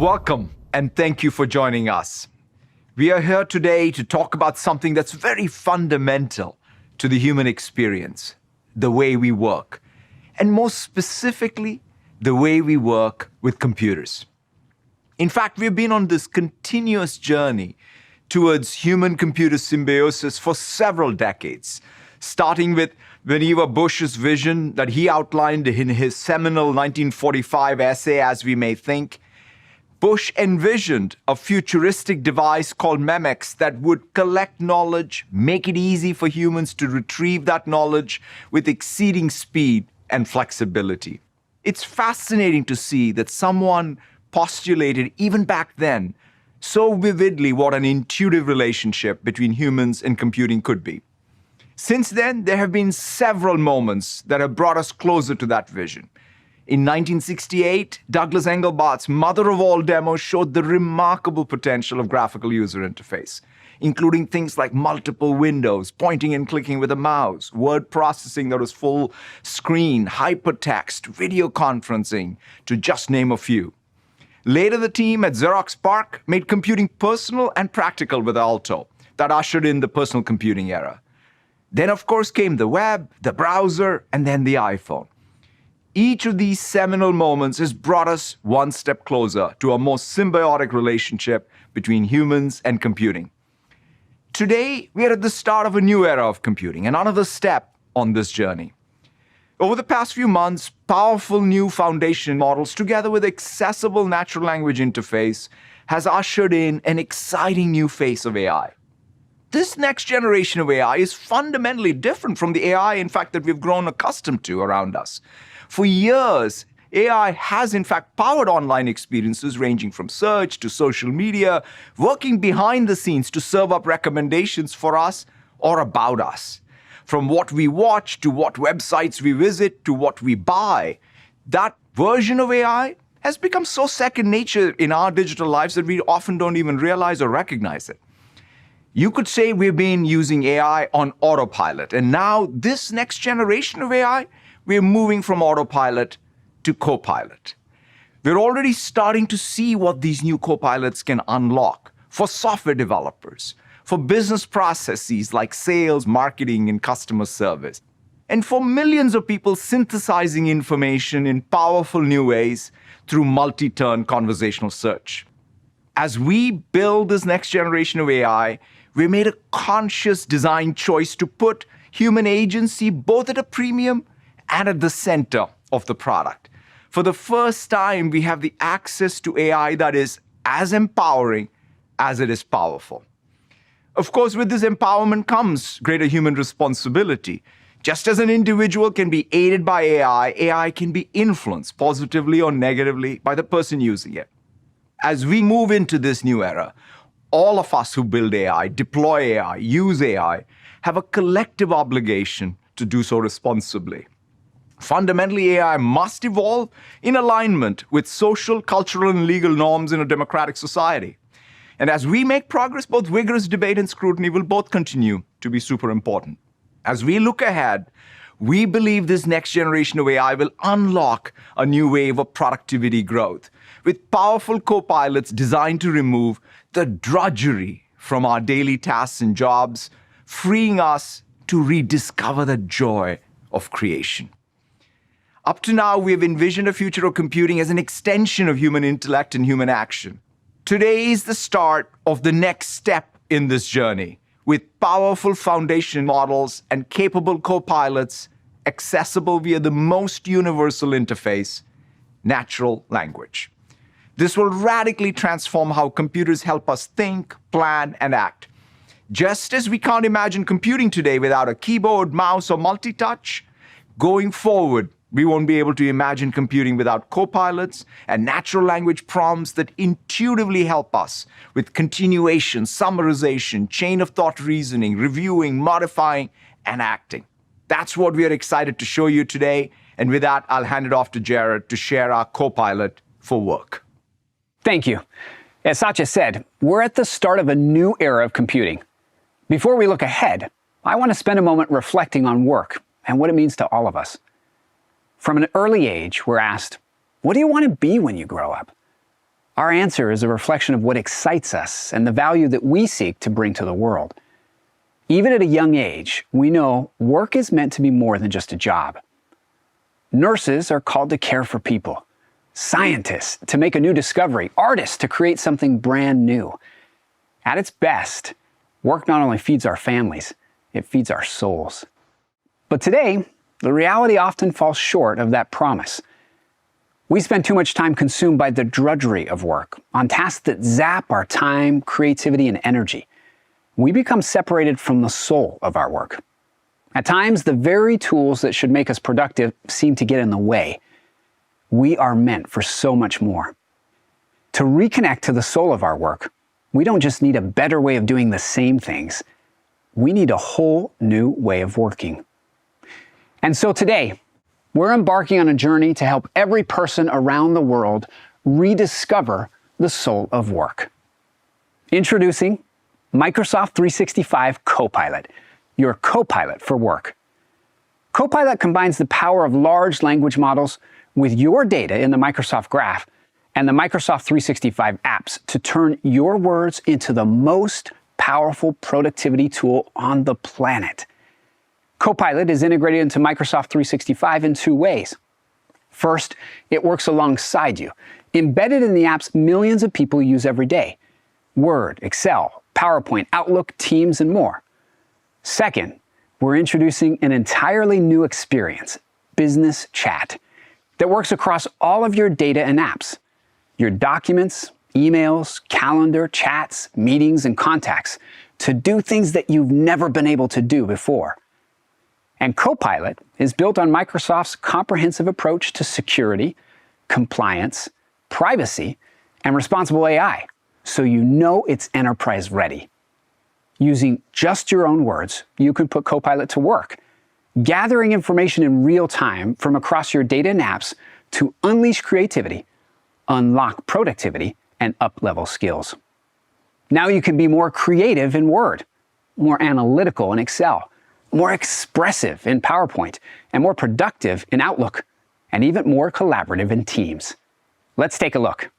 Welcome, and thank you for joining us. We are here today to talk about something that's very fundamental to the human experience, the way we work, and most specifically, the way we work with computers. In fact, we've been on this continuous journey towards human-computer symbiosis for several decades, starting with Vannevar Bush's vision that he outlined in his seminal 1945 essay, As We May Think. Bush envisioned a futuristic device called Memex that would collect knowledge, make it easy for humans to retrieve that knowledge with exceeding speed and flexibility. It's fascinating to see that someone postulated even back then so vividly what an intuitive relationship between humans and computing could be. Since then, there have been several moments that have brought us closer to that vision. In 1968, Douglas Engelbart's mother of all demos showed the remarkable potential of graphical user interface, including things like multiple windows, pointing and clicking with a mouse, word processing that was full screen, hypertext, video conferencing, to just name a few. Later, the team at Xerox PARC made computing personal and practical with Alto, that ushered in the personal computing era. Then, of course, came the web, the browser, and then the iPhone. Each of these seminal moments has brought us one step closer to a more symbiotic relationship between humans and computing. Today, we are at the start of a new era of computing, and another step on this journey. Over the past few months, powerful new foundation models together with accessible natural language interface has ushered in an exciting new phase of AI. This next generation of AI is fundamentally different from the AI, in fact, that we've grown accustomed to around us. For years, AI has in fact powered online experiences ranging from search to social media, working behind the scenes to serve up recommendations for us or about us. From what we watch to what websites we visit to what we buy, that version of AI has become so second nature in our digital lives that we often don't even realize or recognize it. You could say we've been using AI on autopilot, and now this next generation of AI, we're moving from autopilot to copilot. We're already starting to see what these new copilots can unlock for software developers, for business processes like sales, marketing, and customer service, and for millions of people synthesizing information in powerful new ways through multi-turn conversational search. As we build this next generation of AI, we made a conscious design choice to put human agency both at a premium and at the center of the product. For the first time, we have the access to AI that is as empowering as it is powerful. Of course, with this empowerment comes greater human responsibility. Just as an individual can be aided by AI, AI can be influenced positively or negatively by the person using it. As we move into this new era, all of us who build AI, deploy AI, use AI, have a collective obligation to do so responsibly. Fundamentally, AI must evolve in alignment with social, cultural, and legal norms in a democratic society. And as we make progress, both vigorous debate and scrutiny will both continue to be super important. As we look ahead, we believe this next generation of AI will unlock a new wave of productivity growth with powerful copilots designed to remove the drudgery from our daily tasks and jobs, freeing us to rediscover the joy of creation. Up to now, we have envisioned a future of computing as an extension of human intellect and human action. Today is the start of the next step in this journey, with powerful foundation models and capable copilots accessible via the most universal interface, natural language. This will radically transform how computers help us think, plan, and act. Just as we can't imagine computing today without a keyboard, mouse, or multi-touch, going forward, we won't be able to imagine computing without copilots and natural language prompts that intuitively help us with continuation, summarization, chain of thought reasoning, reviewing, modifying, and acting. That's what we are excited to show you today. And with that, I'll hand it off to Jared to share our copilot for work. Thank you. As Satya said, we're at the start of a new era of computing. Before we look ahead, I want to spend a moment reflecting on work and what it means to all of us. From an early age, we're asked, what do you want to be when you grow up? Our answer is a reflection of what excites us and the value that we seek to bring to the world. Even at a young age, we know work is meant to be more than just a job. Nurses are called to care for people, scientists to make a new discovery, artists to create something brand new. At its best, work not only feeds our families, it feeds our souls. But today, the reality often falls short of that promise. We spend too much time consumed by the drudgery of work, on tasks that zap our time, creativity, and energy. We become separated from the soul of our work. At times, the very tools that should make us productive seem to get in the way. We are meant for so much more. To reconnect to the soul of our work, we don't just need a better way of doing the same things. We need a whole new way of working. And so today, we're embarking on a journey to help every person around the world rediscover the soul of work. Introducing Microsoft 365 Copilot, your Copilot for work. Copilot combines the power of large language models with your data in the Microsoft Graph and the Microsoft 365 apps to turn your words into the most powerful productivity tool on the planet. Copilot is integrated into Microsoft 365 in two ways. First, it works alongside you, embedded in the apps millions of people use every day: Word, Excel, PowerPoint, Outlook, Teams, and more. Second, we're introducing an entirely new experience, Business Chat, that works across all of your data and apps. Your documents, emails, calendar, chats, meetings, and contacts to do things that you've never been able to do before. And Copilot is built on Microsoft's comprehensive approach to security, compliance, privacy, and responsible AI, so you know it's enterprise ready. Using just your own words, you can put Copilot to work, gathering information in real time from across your data and apps to unleash creativity, unlock productivity, and up-level skills. Now you can be more creative in Word, more analytical in Excel, more expressive in PowerPoint, and more productive in Outlook, and even more collaborative in Teams. Let's take a look.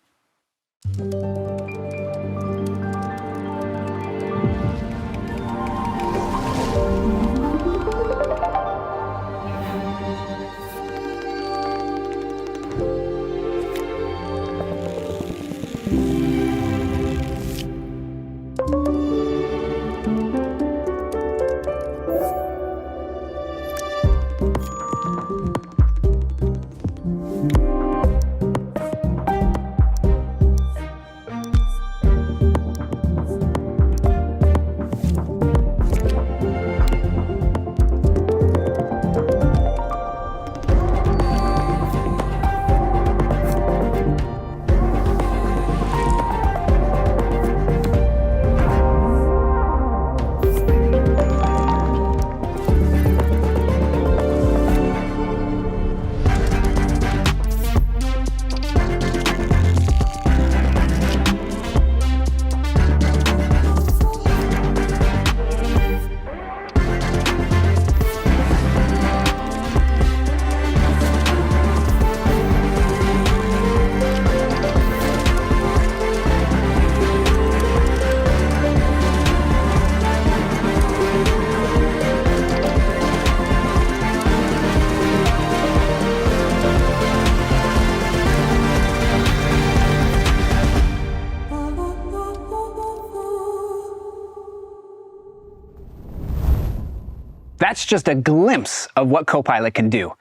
That's just a glimpse of what Copilot can do.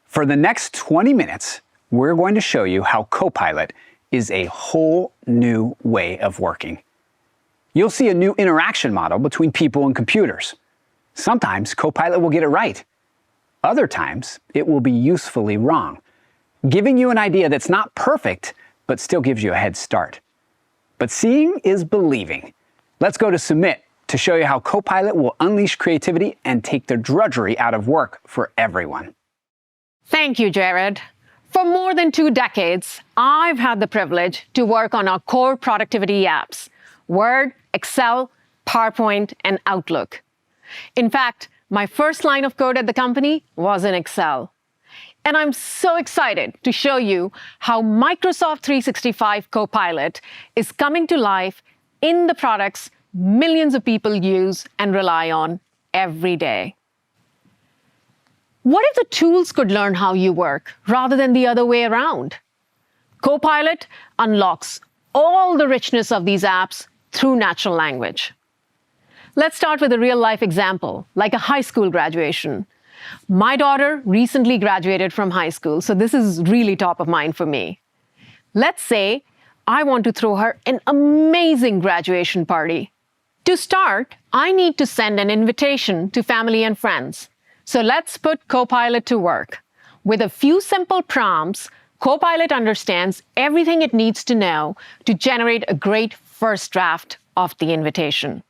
For the next 20 minutes, we're going to show you how Copilot is a whole new way of working. You'll see a new interaction model between people and computers. Sometimes Copilot will get it right. Other times, it will be usefully wrong, giving you an idea that's not perfect, but still gives you a head start. But seeing is believing. Let's go to Submit to show you how Copilot will unleash creativity and take the drudgery out of work for everyone. Thank you, Jared. For more than 2 decades, I've had the privilege to work on our core productivity apps: Word, Excel, PowerPoint, and Outlook. In fact, my first line of code at the company was in Excel. And I'm so excited to show you how Microsoft 365 Copilot is coming to life in the products millions of people use and rely on every day. What if the tools could learn how you work rather than the other way around? Copilot unlocks all the richness of these apps through natural language. Let's start with a real-life example, like a high school graduation. My daughter recently graduated from high school, so this is really top of mind for me. Let's say I want to throw her an amazing graduation party. To start, I need to send an invitation to family and friends. So let's put Copilot to work. With a few simple prompts, Copilot understands everything it needs to know to generate a great first draft of the invitation.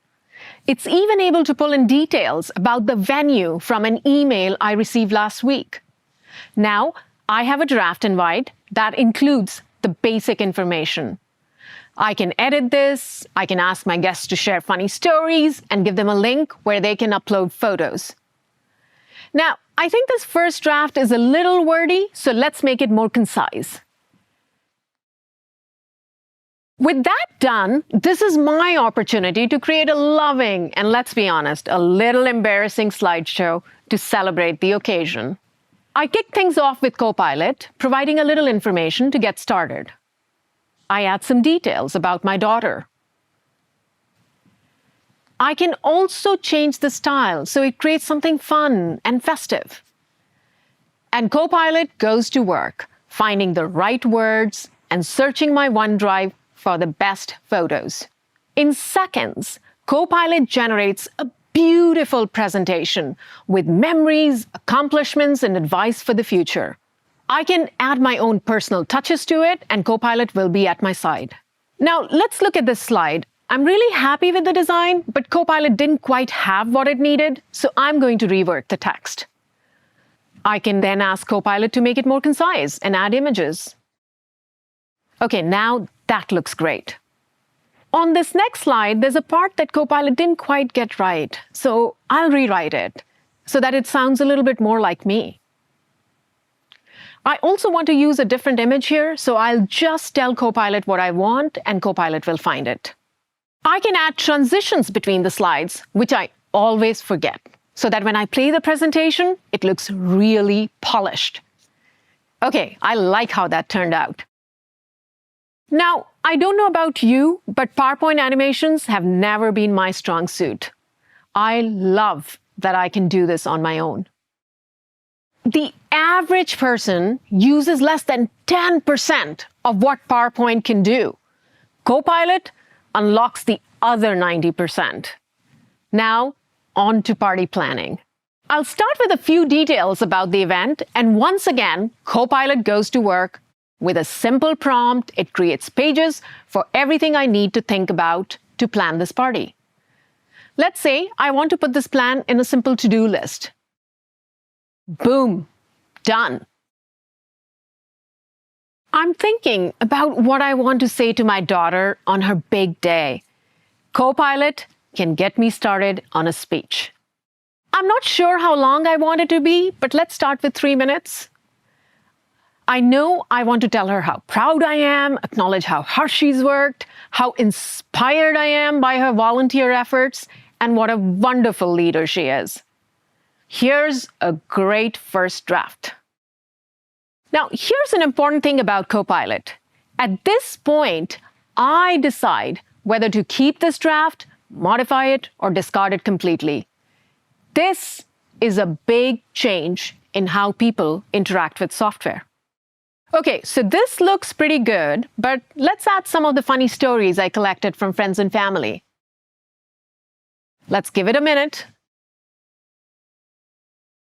It's even able to pull in details about the venue from an email I received last week. Now, I have a draft invite that includes the basic information. I can edit this, I can ask my guests to share funny stories, and give them a link where they can upload photos. Now, I think this first draft is a little wordy, so let's make it more concise. With that done, this is my opportunity to create a loving and, let's be honest, a little embarrassing slideshow to celebrate the occasion. I kick things off with Copilot, providing a little information to get started. I add some details about my daughter. I can also change the style so it creates something fun and festive. And Copilot goes to work, finding the right words and searching my OneDrive for the best photos. In seconds, Copilot generates a beautiful presentation with memories, accomplishments, and advice for the future. I can add my own personal touches to it, and Copilot will be at my side. Now, let's look at this slide. I'm really happy with the design, but Copilot didn't quite have what it needed, so I'm going to rework the text. I can then ask Copilot to make it more concise and add images. Okay, now that looks great. On this next slide, there's a part that Copilot didn't quite get right, so I'll rewrite it so that it sounds a little bit more like me. I also want to use a different image here, so I'll just tell Copilot what I want, and Copilot will find it. I can add transitions between the slides, which I always forget, so that when I play the presentation, it looks really polished. Okay, I like how that turned out. Now, I don't know about you, but PowerPoint animations have never been my strong suit. I love that I can do this on my own. The average person uses less than 10% of what PowerPoint can do. Copilot unlocks the other 90%. Now, on to party planning. I'll start with a few details about the event, and once again, Copilot goes to work. With a simple prompt, it creates pages for everything I need to think about to plan this party. Let's say I want to put this plan in a simple to-do list. Boom, done. I'm thinking about what I want to say to my daughter on her big day. Copilot can get me started on a speech. I'm not sure how long I want it to be, but let's start with 3 minutes. I know I want to tell her how proud I am, acknowledge how hard she's worked, how inspired I am by her volunteer efforts, and what a wonderful leader she is. Here's a great first draft. Now, here's an important thing about Copilot. At this point, I decide whether to keep this draft, modify it, or discard it completely. This is a big change in how people interact with software. Okay, so this looks pretty good, but let's add some of the funny stories I collected from friends and family. Let's give it a minute.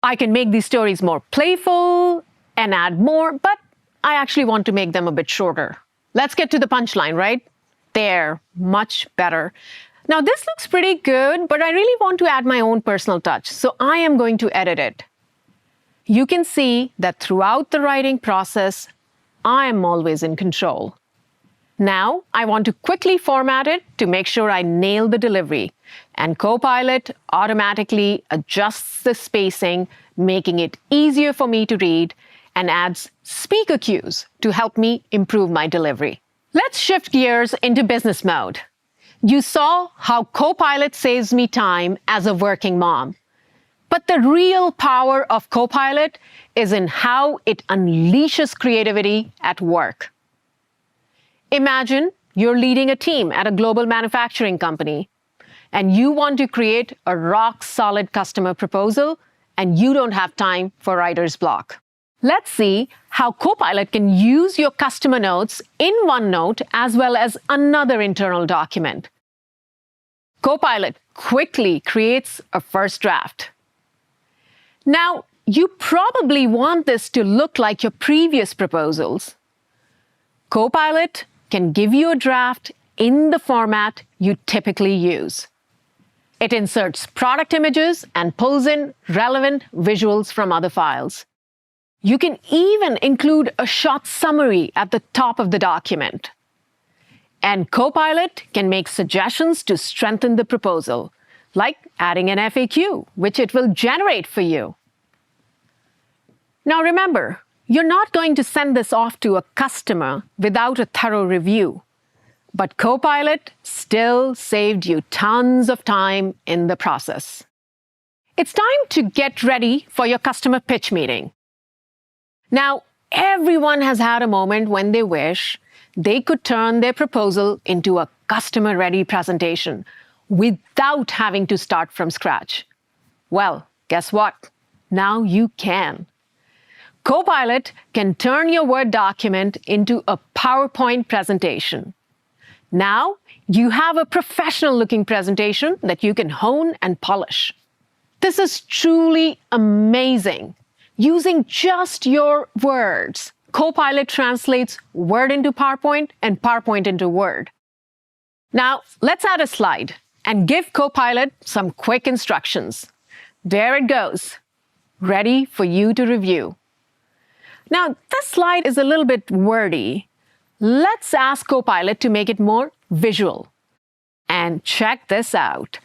I can make these stories more playful and add more, but I actually want to make them a bit shorter. Let's get to the punchline, right? There, much better. Now this looks pretty good, but I really want to add my own personal touch, so I am going to edit it. You can see that throughout the writing process, I am always in control. Now, I want to quickly format it to make sure I nail the delivery, and Copilot automatically adjusts the spacing, making it easier for me to read and adds speaker cues to help me improve my delivery. Let's shift gears into business mode. You saw how Copilot saves me time as a working mom. But the real power of Copilot is in how it unleashes creativity at work. Imagine you're leading a team at a global manufacturing company, and you want to create a rock-solid customer proposal, and you don't have time for writer's block. Let's see how Copilot can use your customer notes in OneNote as well as another internal document. Copilot quickly creates a first draft. Now, you probably want this to look like your previous proposals. Copilot can give you a draft in the format you typically use. It inserts product images and pulls in relevant visuals from other files. You can even include a short summary at the top of the document. And Copilot can make suggestions to strengthen the proposal, like adding an FAQ, which it will generate for you. Now remember, you're not going to send this off to a customer without a thorough review. But Copilot still saved you tons of time in the process. It's time to get ready for your customer pitch meeting. Now, everyone has had a moment when they wish they could turn their proposal into a customer-ready presentation without having to start from scratch. Well, guess what? Now you can. Copilot can turn your Word document into a PowerPoint presentation. Now you have a professional-looking presentation that you can hone and polish. This is truly amazing. Using just your words, Copilot translates Word into PowerPoint and PowerPoint into Word. Now, let's add a slide and give Copilot some quick instructions. There it goes, ready for you to review. Now, this slide is a little bit wordy. Let's ask Copilot to make it more visual. And check this out.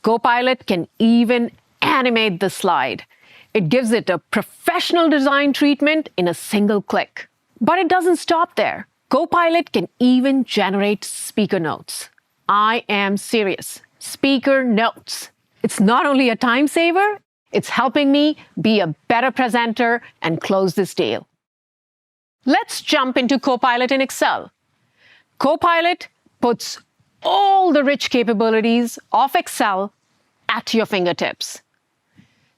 Copilot can even animate the slide. It gives it a professional design treatment in a single click. But it doesn't stop there. Copilot can even generate speaker notes. I am serious. Speaker notes. It's not only a time saver, it's helping me be a better presenter and close this deal. Let's jump into Copilot in Excel. Copilot puts all the rich capabilities of Excel at your fingertips.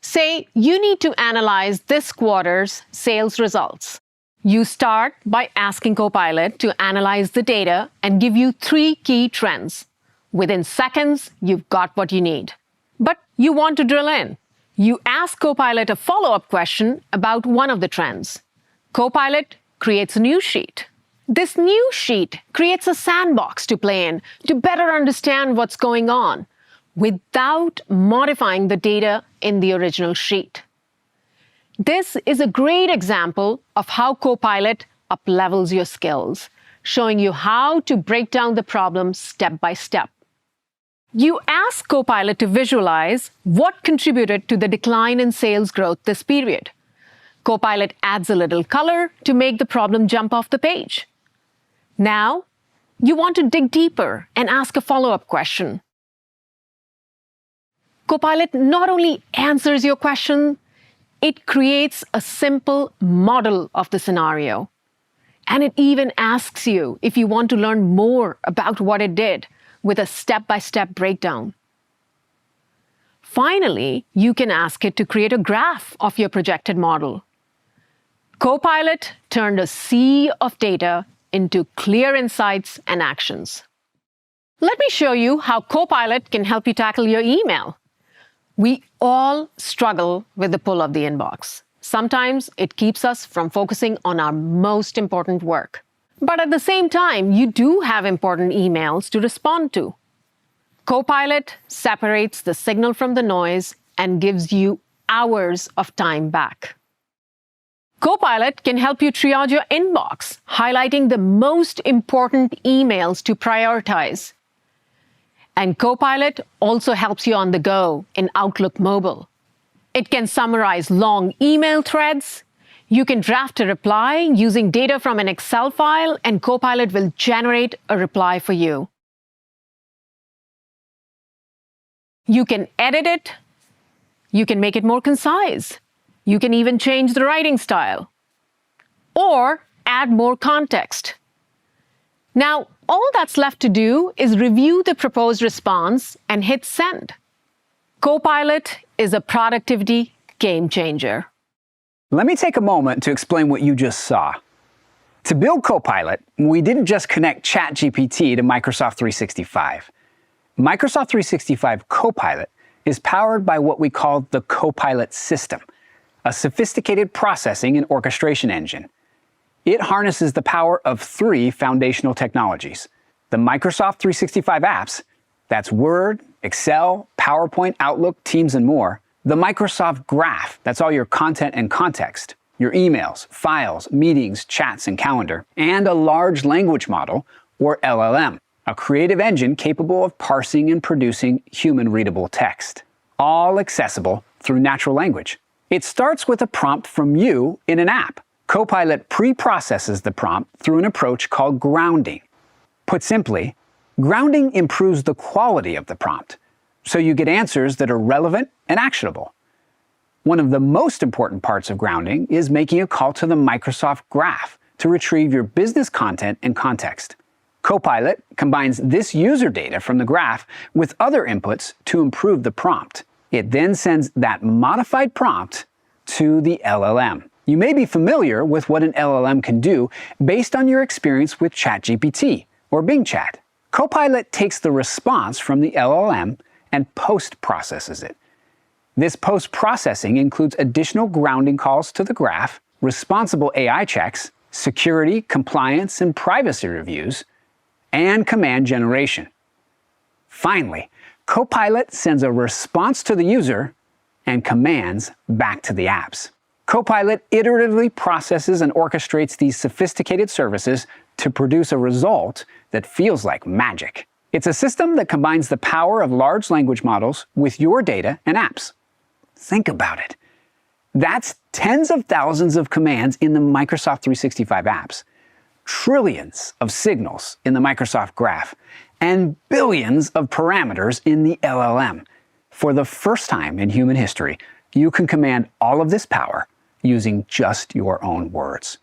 Say you need to analyze this quarter's sales results. You start by asking Copilot to analyze the data and give you 3 key trends. Within seconds, you've got what you need. But you want to drill in. You ask Copilot a follow-up question about one of the trends. Copilot creates a new sheet. This new sheet creates a sandbox to play in to better understand what's going on without modifying the data in the original sheet. This is a great example of how Copilot up-levels your skills, showing you how to break down the problem step by step. You ask Copilot to visualize what contributed to the decline in sales growth this period. Copilot adds a little color to make the problem jump off the page. Now, you want to dig deeper and ask a follow-up question. Copilot not only answers your question, it creates a simple model of the scenario. And it even asks you if you want to learn more about what it did with a step-by-step breakdown. Finally, you can ask it to create a graph of your projected model. Copilot turned a sea of data into clear insights and actions. Let me show you how Copilot can help you tackle your email. We all struggle with the pull of the inbox. Sometimes it keeps us from focusing on our most important work. But at the same time, you do have important emails to respond to. Copilot separates the signal from the noise and gives you hours of time back. Copilot can help you triage your inbox, highlighting the most important emails to prioritize. And Copilot also helps you on the go in Outlook Mobile. It can summarize long email threads. You can draft a reply using data from an Excel file, and Copilot will generate a reply for you. You can edit it. You can make it more concise. You can even change the writing style or add more context. Now, all that's left to do is review the proposed response and hit send. Copilot is a productivity game changer. Let me take a moment to explain what you just saw. To build Copilot, we didn't just connect ChatGPT to Microsoft 365. Microsoft 365 Copilot is powered by what we call the Copilot system, a sophisticated processing and orchestration engine. It harnesses the power of 3 foundational technologies: the Microsoft 365 apps, that's Word, Excel, PowerPoint, Outlook, Teams, and more; the Microsoft Graph, that's all your content and context, your emails, files, meetings, chats, and calendar; and a large language model, or LLM, a creative engine capable of parsing and producing human-readable text, all accessible through natural language. It starts with a prompt from you in an app. Copilot pre-processes the prompt through an approach called grounding. Put simply, grounding improves the quality of the prompt, so you get answers that are relevant and actionable. One of the most important parts of grounding is making a call to the Microsoft Graph to retrieve your business content and context. Copilot combines this user data from the graph with other inputs to improve the prompt. It then sends that modified prompt to the LLM. You may be familiar with what an LLM can do based on your experience with ChatGPT or Bing Chat. Copilot takes the response from the LLM and post-processes it. This post-processing includes additional grounding calls to the graph, responsible AI checks, security, compliance, and privacy reviews, and command generation. Finally, Copilot sends a response to the user and commands back to the apps. Copilot iteratively processes and orchestrates these sophisticated services to produce a result that feels like magic. It's a system that combines the power of large language models with your data and apps. Think about it. That's tens of thousands of commands in the Microsoft 365 apps, trillions of signals in the Microsoft Graph, and billions of parameters in the LLM. For the first time in human history, you can command all of this power using just your own words.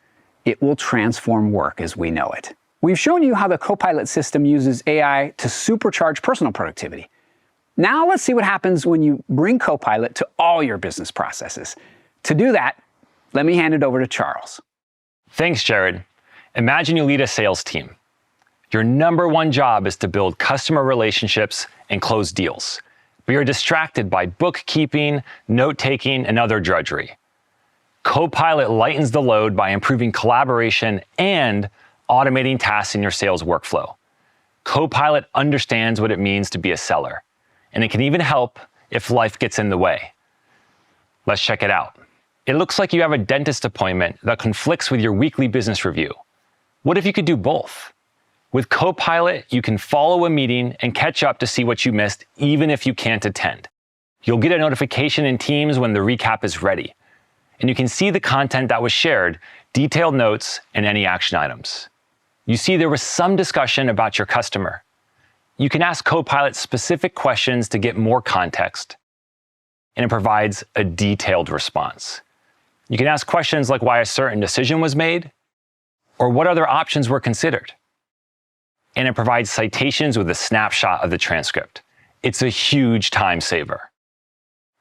It will transform work as we know it. We've shown you how the Copilot system uses AI to supercharge personal productivity. Now let's see what happens when you bring Copilot to all your business processes. To do that, let me hand it over to Charles. Thanks, Jared. Imagine you lead a sales team. Your number one job is to build customer relationships and close deals, but you're distracted by bookkeeping, note-taking, and other drudgery. Copilot lightens the load by improving collaboration and automating tasks in your sales workflow. Copilot understands what it means to be a seller, and it can even help if life gets in the way. Let's check it out. It looks like you have a dentist appointment that conflicts with your weekly business review. What if you could do both? With Copilot, you can follow a meeting and catch up to see what you missed, even if you can't attend. You'll get a notification in Teams when the recap is ready, and you can see the content that was shared, detailed notes, and any action items. You see there was some discussion about your customer. You can ask Copilot specific questions to get more context, and it provides a detailed response. You can ask questions like why a certain decision was made, or what other options were considered. And it provides citations with a snapshot of the transcript. It's a huge time saver.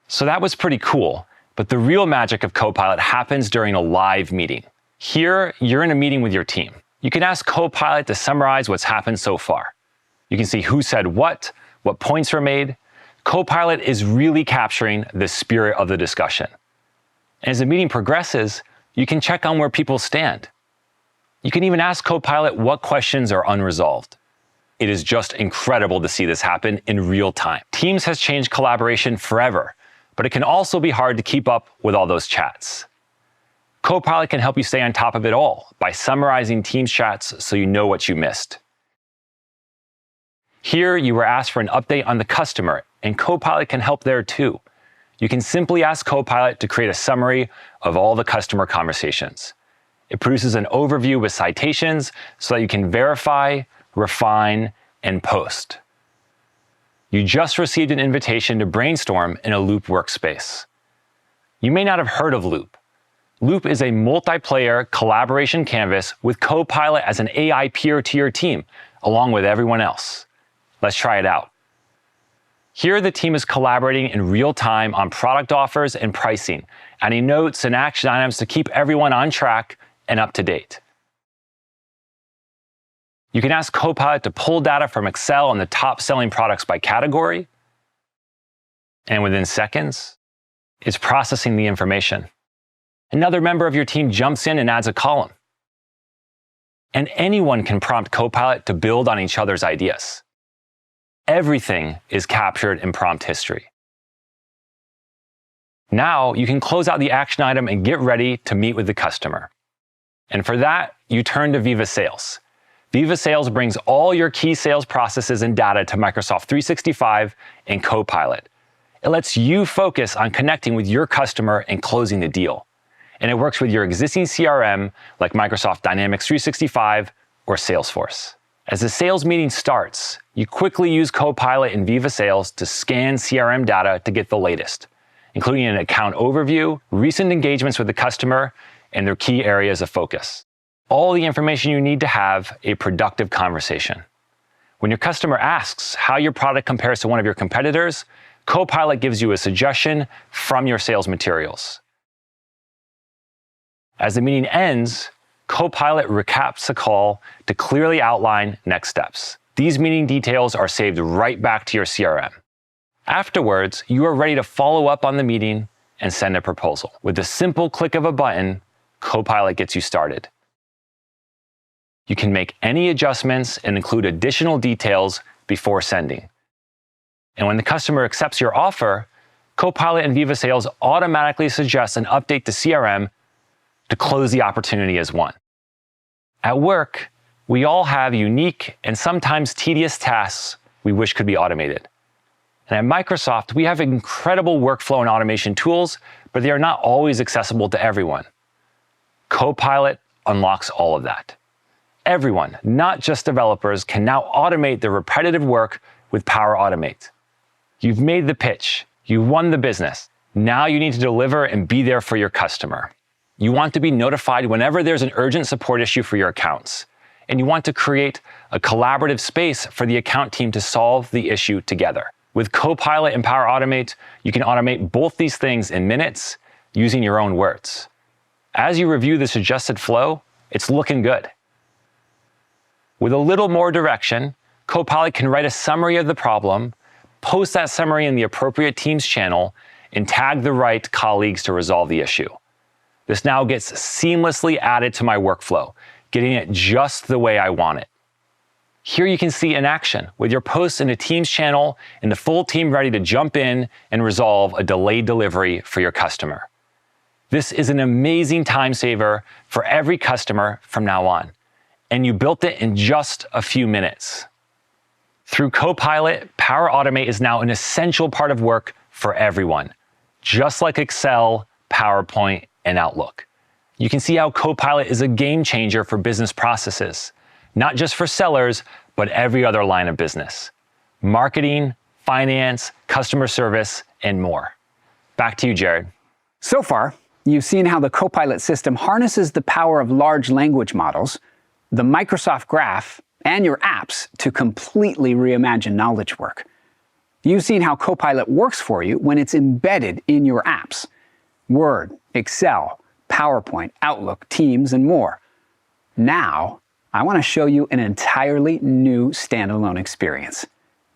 So that was pretty cool, but the real magic of Copilot happens during a live meeting. Here, you're in a meeting with your team. You can ask Copilot to summarize what's happened so far. You can see who said what points were made. Copilot is really capturing the spirit of the discussion. And as the meeting progresses, you can check on where people stand. You can even ask Copilot what questions are unresolved. It is just incredible to see this happen in real time. Teams has changed collaboration forever, but it can also be hard to keep up with all those chats. Copilot can help you stay on top of it all by summarizing Teams chats so you know what you missed. Here, you were asked for an update on the customer, and Copilot can help there too. You can simply ask Copilot to create a summary of all the customer conversations. It produces an overview with citations so that you can verify, refine, and post. You just received an invitation to brainstorm in a Loop workspace. You may not have heard of Loop. Loop is a multiplayer collaboration canvas with Copilot as an AI peer to your team, along with everyone else. Let's try it out. Here, the team is collaborating in real time on product offers and pricing, adding notes and action items to keep everyone on track and up to date. You can ask Copilot to pull data from Excel on the top-selling products by category, and within seconds, it's processing the information. Another member of your team jumps in and adds a column. And anyone can prompt Copilot to build on each other's ideas. Everything is captured in prompt history. Now you can close out the action item and get ready to meet with the customer. And for that, you turn to Viva Sales. Viva Sales brings all your key sales processes and data to Microsoft 365 and Copilot. It lets you focus on connecting with your customer and closing the deal. And it works with your existing CRM like Microsoft Dynamics 365 or Salesforce. As the sales meeting starts, you quickly use Copilot in Viva Sales to scan CRM data to get the latest, including an account overview, recent engagements with the customer, and their key areas of focus. All the information you need to have a productive conversation. When your customer asks how your product compares to one of your competitors, Copilot gives you a suggestion from your sales materials. As the meeting ends, Copilot recaps the call to clearly outline next steps. These meeting details are saved right back to your CRM. Afterwards, you are ready to follow up on the meeting and send a proposal. With a simple click of a button, Copilot gets you started. You can make any adjustments and include additional details before sending. And when the customer accepts your offer, Copilot and Viva Sales automatically suggest an update to CRM to close the opportunity as one. At work, we all have unique and sometimes tedious tasks we wish could be automated. And at Microsoft, we have incredible workflow and automation tools, but they are not always accessible to everyone. Copilot unlocks all of that. Everyone, not just developers, can now automate the repetitive work with Power Automate. You've made the pitch. You've won the business. Now you need to deliver and be there for your customer. You want to be notified whenever there's an urgent support issue for your accounts. And you want to create a collaborative space for the account team to solve the issue together. With Copilot and Power Automate, you can automate both these things in minutes using your own words. As you review the suggested flow, it's looking good. With a little more direction, Copilot can write a summary of the problem, post that summary in the appropriate Teams channel, and tag the right colleagues to resolve the issue. This now gets seamlessly added to my workflow, getting it just the way I want it. Here you can see in action with your posts in a Teams channel and the full team ready to jump in and resolve a delayed delivery for your customer. This is an amazing time saver for every customer from now on, and you built it in just a few minutes. Through Copilot, Power Automate is now an essential part of work for everyone, just like Excel, PowerPoint, and Outlook. You can see how Copilot is a game changer for business processes, not just for sellers, but every other line of business. Marketing, finance, customer service, and more. Back to you, Jared. So far, you've seen how the Copilot system harnesses the power of large language models, the Microsoft Graph, and your apps to completely reimagine knowledge work. You've seen how Copilot works for you when it's embedded in your apps. Word, Excel, PowerPoint, Outlook, Teams, and more. Now, I want to show you an entirely new standalone experience,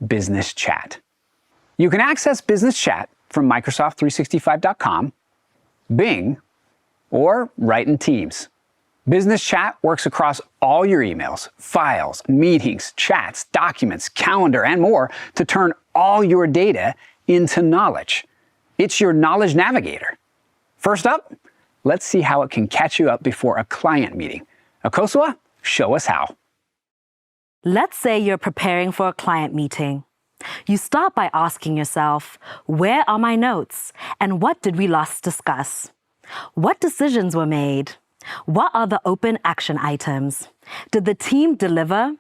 Business Chat. You can access Business Chat from Microsoft365.com, Bing, or right in Teams. Business Chat works across all your emails, files, meetings, chats, documents, calendar, and more to turn all your data into knowledge. It's your knowledge navigator. First up, let's see how it can catch you up before a client meeting. Akosua, show us how. Let's say you're preparing for a client meeting. You start by asking yourself, where are my notes? And what did we last discuss? What decisions were made? What are the open action items? Did the team deliver?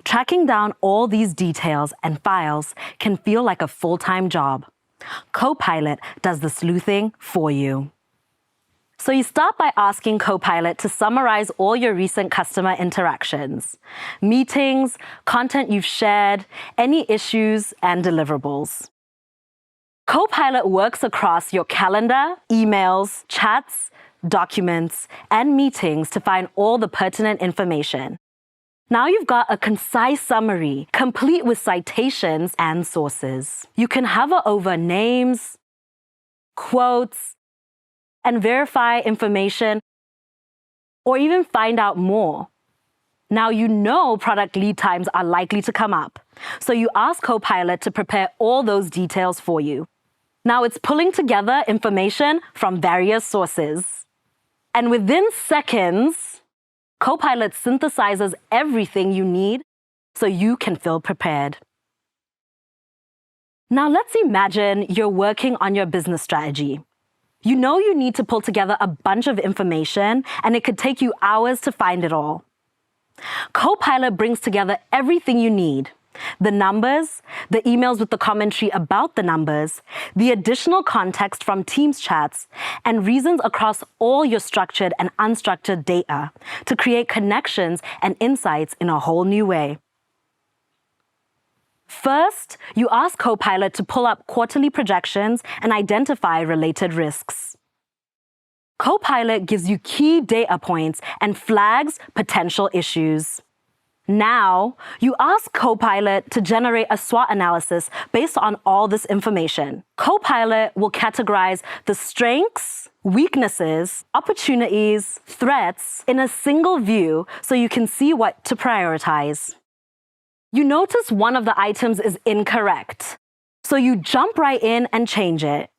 Tracking down all these details and files can feel like a full-time job. Copilot does the sleuthing for you. So you start by asking Copilot to summarize all your recent customer interactions, meetings, content you've shared, any issues, and deliverables. Copilot works across your calendar, emails, chats, documents, and meetings to find all the pertinent information. Now you've got a concise summary, complete with citations and sources. You can hover over names, quotes, and verify information, or even find out more. Now you know product lead times are likely to come up, so you ask Copilot to prepare all those details for you. Now it's pulling together information from various sources. And within seconds, Copilot synthesizes everything you need so you can feel prepared. Now let's imagine you're working on your business strategy. You know you need to pull together a bunch of information, and it could take you hours to find it all. Copilot brings together everything you need: the numbers, the emails with the commentary about the numbers, the additional context from Teams chats, and reasons across all your structured and unstructured data to create connections and insights in a whole new way. First, you ask Copilot to pull up quarterly projections and identify related risks. Copilot gives you key data points and flags potential issues. Now, you ask Copilot to generate a SWOT analysis based on all this information. Copilot will categorize the strengths, weaknesses, opportunities, threats in a single view so you can see what to prioritize. You notice one of the items is incorrect, so you jump right in and change it.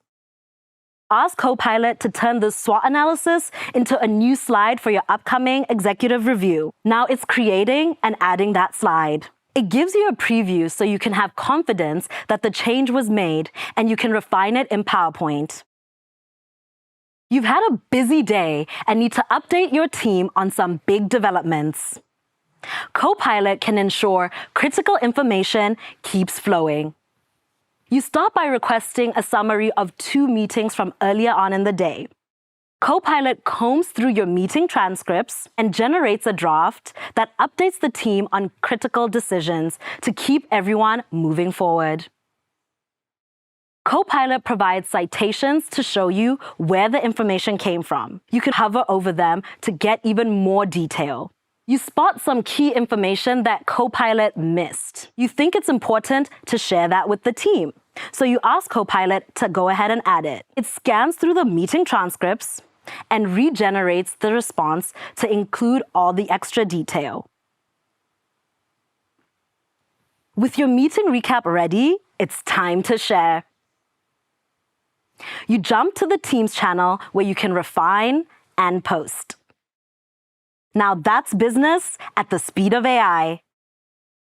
Ask Copilot to turn the SWOT analysis into a new slide for your upcoming executive review. Now it's creating and adding that slide. It gives you a preview so you can have confidence that the change was made and you can refine it in PowerPoint. You've had a busy day and need to update your team on some big developments. Copilot can ensure critical information keeps flowing. You start by requesting a summary of 2 meetings from earlier on in the day. Copilot combs through your meeting transcripts and generates a draft that updates the team on critical decisions to keep everyone moving forward. Copilot provides citations to show you where the information came from. You can hover over them to get even more detail. You spot some key information that Copilot missed. You think it's important to share that with the team, so you ask Copilot to go ahead and add it. It scans through the meeting transcripts and regenerates the response to include all the extra detail. With your meeting recap ready, it's time to share. You jump to the Teams channel where you can refine and post. Now that's business at the speed of AI.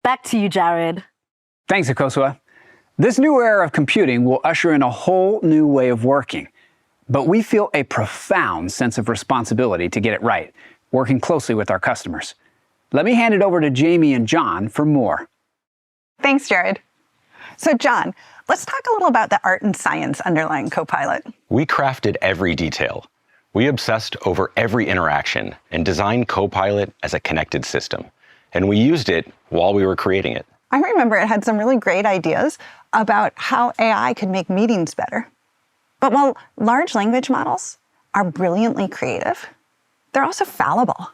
Back to you, Jared. Thanks, Akosua. This new era of computing will usher in a whole new way of working, but we feel a profound sense of responsibility to get it right, working closely with our customers. Let me hand it over to Jamie and John for more. Thanks, Jared. So, John, let's talk a little about the art and science underlying Copilot. We crafted every detail. We obsessed over every interaction and designed Copilot as a connected system. And we used it while we were creating it. I remember it had some really great ideas about how AI could make meetings better. But while large language models are brilliantly creative, they're also fallible.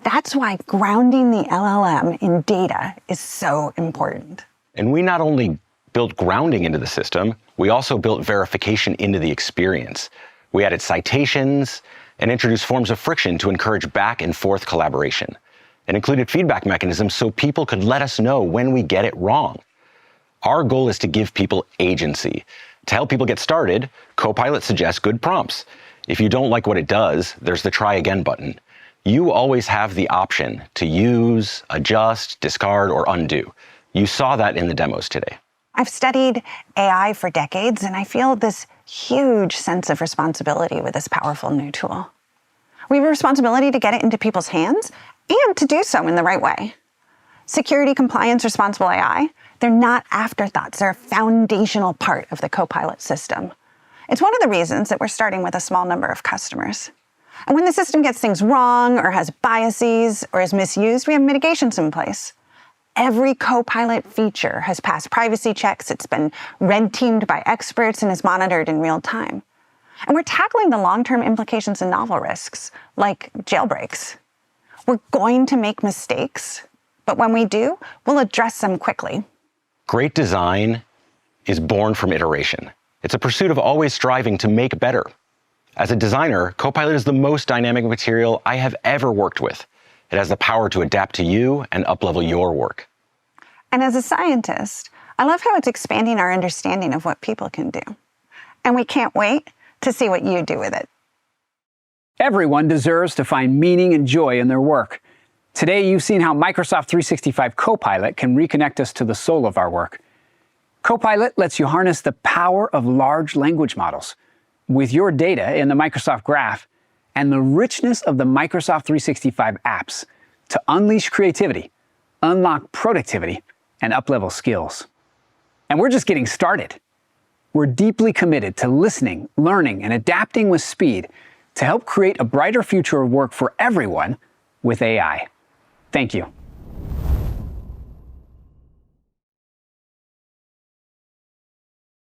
That's why grounding the LLM in data is so important. And we not only built grounding into the system, we also built verification into the experience. We added citations and introduced forms of friction to encourage back and forth collaboration, and included feedback mechanisms so people could let us know when we get it wrong. Our goal is to give people agency. To help people get started, Copilot suggests good prompts. If you don't like what it does, there's the try again button. You always have the option to use, adjust, discard, or undo. You saw that in the demos today. I've studied AI for decades, and I feel this huge sense of responsibility with this powerful new tool. We have a responsibility to get it into people's hands and to do so in the right way. Security, compliance, responsible AI, they're not afterthoughts. They're a foundational part of the Copilot system. It's one of the reasons that we're starting with a small number of customers. And when the system gets things wrong or has biases or is misused, we have mitigations in place. Every Copilot feature has passed privacy checks, it's been red-teamed by experts, and is monitored in real time. And we're tackling the long-term implications and novel risks, like jailbreaks. We're going to make mistakes, but when we do, we'll address them quickly. Great design is born from iteration. It's a pursuit of always striving to make better. As a designer, Copilot is the most dynamic material I have ever worked with. It has the power to adapt to you and uplevel your work. And as a scientist, I love how it's expanding our understanding of what people can do. And we can't wait to see what you do with it. Everyone deserves to find meaning and joy in their work. Today, you've seen how Microsoft 365 Copilot can reconnect us to the soul of our work. Copilot lets you harness the power of large language models with your data in the Microsoft Graph and the richness of the Microsoft 365 apps to unleash creativity, unlock productivity, and uplevel skills. And we're just getting started. We're deeply committed to listening, learning, and adapting with speed to help create a brighter future of work for everyone with AI. Thank you.